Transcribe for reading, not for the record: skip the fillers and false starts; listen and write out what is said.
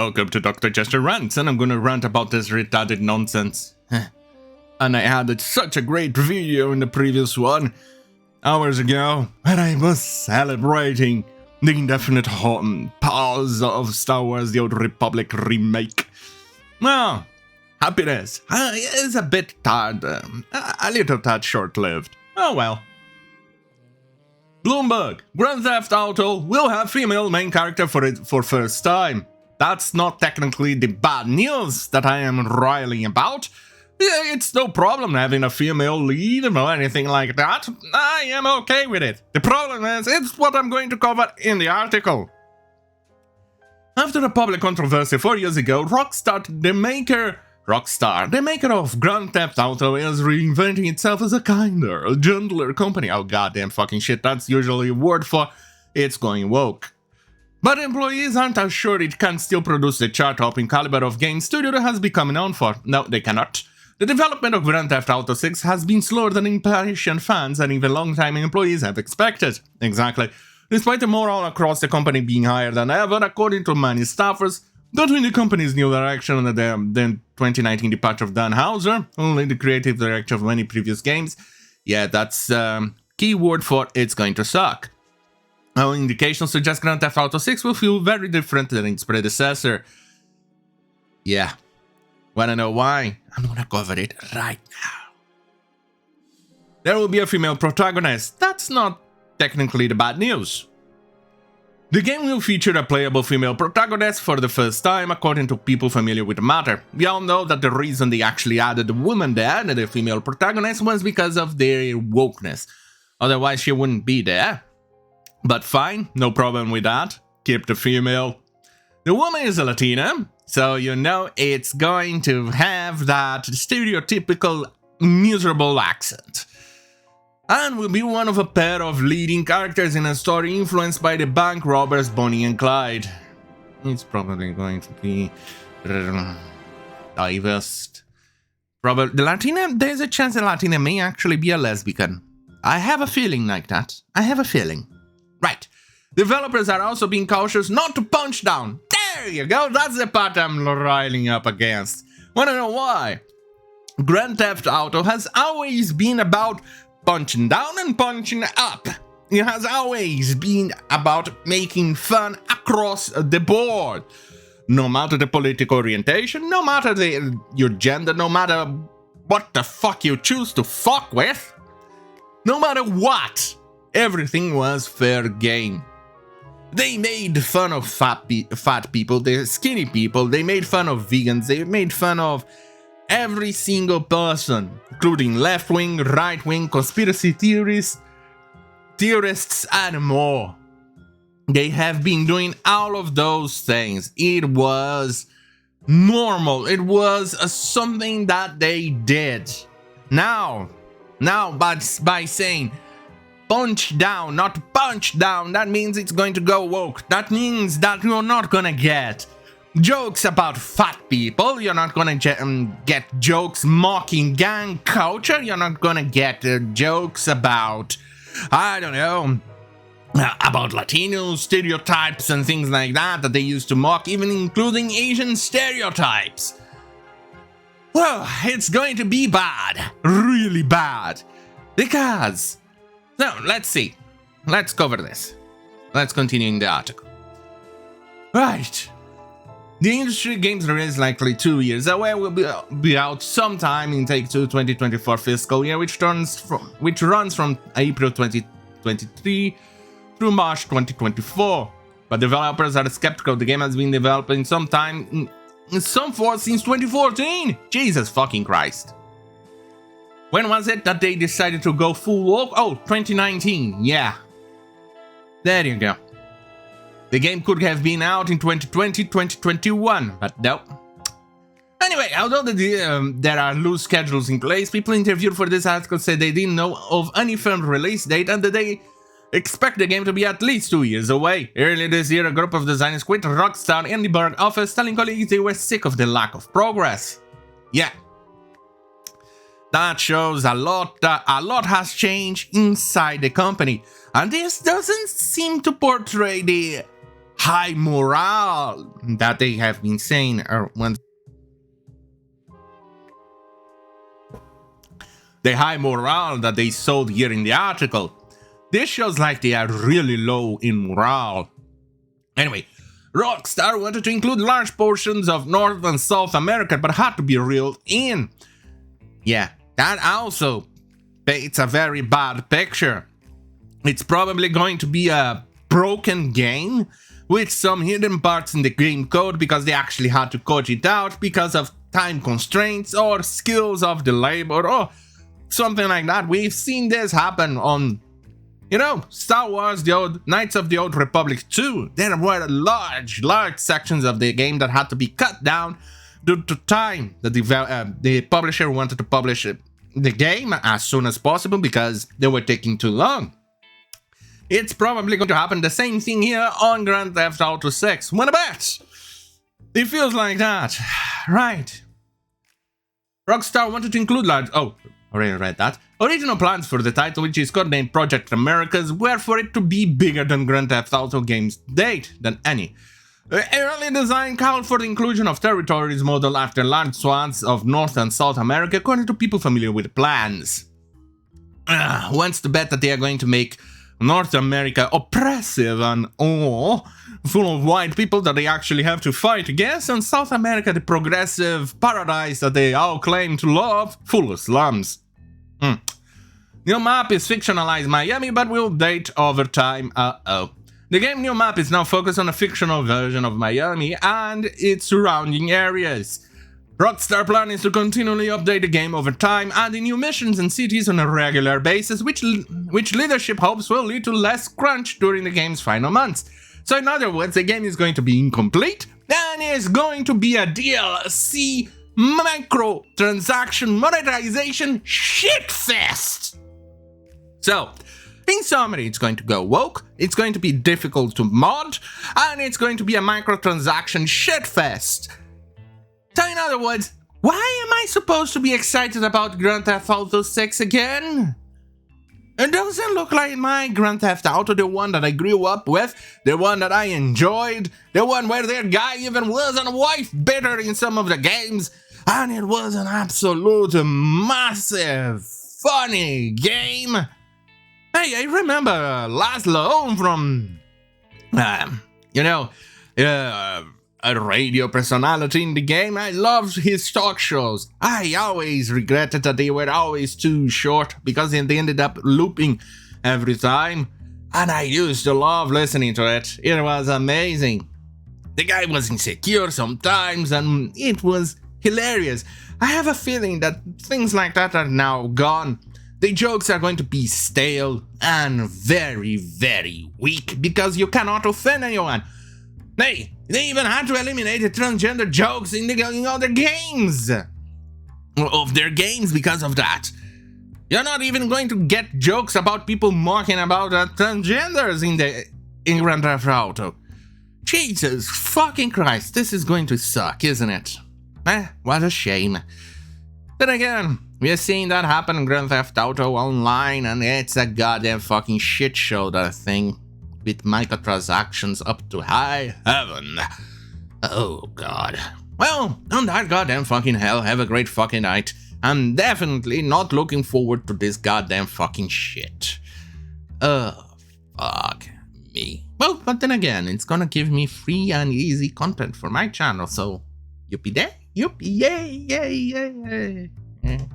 Welcome to Dr. Jester Rants, and I'm gonna rant about this retarded nonsense. And I had such a great video in the previous one, hours ago, when I was celebrating the indefinite pause of Star Wars The Old Republic remake. Well, happiness is a bit tad, a little tad short-lived. Oh well. Bloomberg, Grand Theft Auto will have female main character for first time. That's not technically the bad news that I am riling about. It's no problem having a female lead or anything like that. I am okay with it. The problem is, it's what I'm going to cover in the article. After a public controversy 4 years ago, Rockstar, the maker of Grand Theft Auto, is reinventing itself as a kinder, a gentler company. Oh goddamn fucking shit, that's usually a word for it's going woke. But employees aren't assured it can still produce the chart-topping caliber of game studio that has become known for. No, they cannot. The development of Grand Theft Auto 6 has been slower than impatient fans and even long-time employees have expected. Exactly. Despite the morale across the company being higher than ever, according to many staffers, between the company's new direction and the 2019 departure of Dan Houser, only the creative director of many previous games, yeah, that's key word for it's going to suck. All indications suggest Grand Theft Auto 6 will feel very different than its predecessor. Yeah. Wanna know why? I'm gonna cover it right now. There will be a female protagonist. That's not technically the bad news. The game will feature a playable female protagonist for the first time, according to people familiar with the matter. We all know that the reason they actually added the woman there, the female protagonist, was because of their wokeness. Otherwise, she wouldn't be there. But fine, no problem with that. Keep the female. The woman is a Latina, so you know it's going to have that stereotypical miserable accent. And will be one of a pair of leading characters in a story influenced by the bank robbers Bonnie and Clyde. It's probably going to be diverse. Probably the Latina, there's a chance the Latina may actually be a lesbian. I have a feeling like that. I have a feeling. Right. Developers are also being cautious not to punch down. There you go, that's the part I'm riling up against. Wanna know why? Grand Theft Auto has always been about punching down and punching up. It has always been about making fun across the board. No matter the political orientation, no matter your gender, no matter what the fuck you choose to fuck with, no matter what, everything was fair game. They made fun of fat people, the skinny people, they made fun of vegans, they made fun of every single person, including left-wing, right-wing, conspiracy theorists, and more. They have been doing all of those things. It was normal. It was something that they did. Now, by saying punch down, not punch down, that means it's going to go woke. That means that you're not gonna get jokes about fat people, you're not gonna get jokes mocking gang culture, you're not gonna get jokes about, I don't know, about Latino stereotypes and things like that they used to mock, even including Asian stereotypes. Well, it's going to be bad, really bad, because, so let's see, let's cover this, let's continue in the article. Right. The industry games release likely 2 years away will be out sometime in Take-Two 2024 fiscal year, which runs from April 2023 through March 2024. But developers are skeptical. The game has been developing in some form since 2014. Jesus fucking Christ. When was it that they decided to go full woke? Oh, 2019. Yeah. There you go. The game could have been out in 2020, 2021, but no. Anyway, although there are loose schedules in place, people interviewed for this article said they didn't know of any firm release date and that they expect the game to be at least 2 years away. Earlier this year, a group of designers quit Rockstar in the Berg office, telling colleagues they were sick of the lack of progress. Yeah. That shows a lot has changed inside the company, and this doesn't seem to portray the high morale that they have been saying, or when the high morale that they sold here in the article. This shows like they are really low in morale. Anyway, Rockstar wanted to include large portions of North and South America, but had to be reeled in. Yeah, that also paints a very bad picture. It's probably going to be a broken game with some hidden parts in the game code because they actually had to code it out because of time constraints or skills of the labor or something like that. We've seen this happen on, you know, Star Wars, the old Knights of the Old Republic 2. There were large sections of the game that had to be cut down due to time. The publisher wanted to publish the game as soon as possible because they were taking too long. It's probably going to happen the same thing here on Grand Theft Auto 6. Wanna bet? It feels like that. Right. Rockstar wanted to include large... Oh, already read that. Original plans for the title, which is codenamed Project Americas, were for it to be bigger than Grand Theft Auto game's date than any. The early design called for the inclusion of territories modeled after large swaths of North and South America, according to people familiar with the plans. Wants to bet that they are going to make North America oppressive and full of white people that they actually have to fight against, and South America the progressive paradise that they all claim to love, full of slums. New map is fictionalized Miami, but will date over time. The game New Map is now focused on a fictional version of Miami and its surrounding areas. Rockstar plan is to continually update the game over time, adding new missions and cities on a regular basis, which leadership hopes will lead to less crunch during the game's final months. So in other words, the game is going to be incomplete and is going to be a DLC microtransaction monetization shitfest. So, in summary, it's going to go woke, it's going to be difficult to mod, and it's going to be a microtransaction shitfest. So in other words, why am I supposed to be excited about Grand Theft Auto 6 again? It doesn't look like my Grand Theft Auto, the one that I grew up with, the one that I enjoyed, the one where their guy even was a wife beater in some of the games, and it was an absolute massive, funny game. Hey, I remember Laszlo from, a radio personality in the game. I loved his talk shows. I always regretted that they were always too short because they ended up looping every time. And I used to love listening to it. It was amazing. The guy was insecure sometimes and it was hilarious. I have a feeling that things like that are now gone. The jokes are going to be stale and very, very weak because you cannot offend anyone. They even had to eliminate the transgender jokes in other games of their games because of that. You're not even going to get jokes about people mocking about transgenders in Grand Theft Auto. Jesus fucking Christ, this is going to suck, isn't it? What a shame. Then again, we are seeing that happen in Grand Theft Auto Online, and it's a goddamn fucking shit show, that thing. With microtransactions up to high heaven. Oh god. Well, on that goddamn fucking hell, have a great fucking night. I'm definitely not looking forward to this goddamn fucking shit. Oh, fuck me. Well, but then again, it's gonna give me free and easy content for my channel, so yippee day, yippee yay, yay, yay, yay.